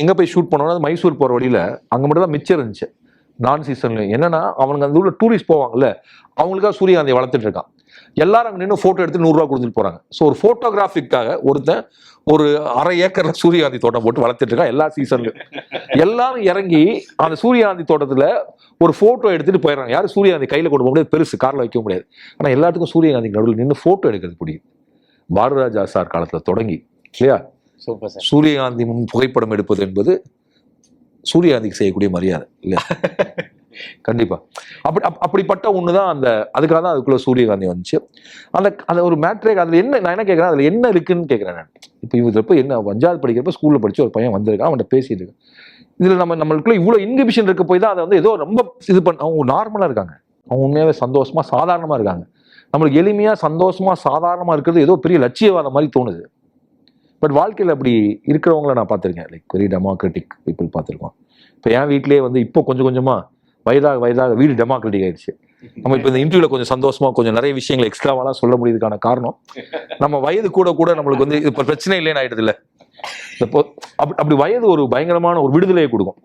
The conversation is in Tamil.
எங்கே போய் ஷூட் பண்ணோம்னா மைசூர் போகிற வழியில் அங்கே மட்டும் தான் மிச்சம் இருந்துச்சு நான் சீசன்ல. என்னன்னா அவனுக்கு அந்த உள்ள டூரிஸ்ட் போவாங்கல்ல, அவங்களுக்காக சூரியகாந்தியை வளர்த்துட்டு இருக்கான். எல்லாரும் அங்கே நின்று ஃபோட்டோ எடுத்து 100 ரூபா கொடுத்துட்டு போறாங்க. ஸோ ஒரு ஃபோட்டோகிராஃபிக்காக ஒருத்தன் ஒரு 1/2 ஏக்கர்ல சூரியகாந்தி தோட்டம் போட்டு வளர்த்துட்டு இருக்கான் எல்லா சீசன்லயும். எல்லாரும் இறங்கி அந்த சூரியகாந்தி தோட்டத்துல ஒரு ஃபோட்டோ எடுத்துட்டு போயிடறாங்க. யாரும் சூரியகாந்தி கையில கொண்டு போக முடியாது, பெருசு கார்ல வைக்க முடியாது. ஆனா எல்லாத்துக்கும் சூரியகாந்திக்கு நடுவில் நின்று ஃபோட்டோ எடுக்கிறது பிடிக்கும். பாரதிராஜா சார் காலத்துல தொடங்கி இல்லையா, சூரியகாந்தி முன் புகைப்படம் எடுப்பது என்பது சூரியகாந்திக்கு செய்யக்கூடிய மரியாதை இல்லையா? கண்டிப்பா. அப்படிப்பட்ட ஒண்ணுதான் அந்த, அதுக்காக தான் அதுக்குள்ள சூரியகாந்தி வந்துச்சு. அந்த ஒரு மேட்ரே அதுல என்ன, நான் என்ன கேட்கறேன், அதுல என்ன இருக்குன்னு கேட்கறேன் நான். இப்போ இவங்க எப்போ என்ன 5வது படிக்கிறப்ப ஸ்கூல்ல படிச்சு ஒரு பையன் வந்திருக்கான், அவன்கிட்ட பேசிட்டு இருக்கேன். இதுல நம்மளுக்குள்ள இவ்வளவு இன்ஹிபிஷன் இருக்க போய் தான் அதை வந்து ஏதோ ரொம்ப இது பண்ண, அவங்க நார்மலா இருக்காங்க, அவங்க உண்மையாவே சந்தோஷமா சாதாரணமா இருக்காங்க. நம்மளுக்கு எளிமையா சந்தோஷமா சாதாரணமா இருக்கிறது ஏதோ பெரிய லட்சியவாதம் மாதிரி தோணுது. பட் வாழ்க்கையில் அப்படி இருக்கிறவங்கள நான் பார்த்துருக்கேன். லைக் வெரி டெமோக்ராட்டிக் பீப்புள் பார்த்துருக்கோம். இப்போ என் வீட்லேயே வந்து இப்போ கொஞ்சம் கொஞ்சமாக வயதாக வீடு டெமோக்ராட்டிக் ஆயிடுச்சு. நம்ம இப்போ இந்த இன்டர்வியூல கொஞ்சம் சந்தோஷமா கொஞ்சம் நிறைய விஷயங்கள் எக்ஸ்ட்ராவாலாம் சொல்ல முடியுதுக்கான காரணம் நம்ம வயது கூட நம்மளுக்கு வந்து இப்போ பிரச்சனை இல்லைன்னு ஆயிடுது இல்லை. அப்படி வயது ஒரு பயங்கரமான ஒரு விடுதலையை கொடுக்கும்.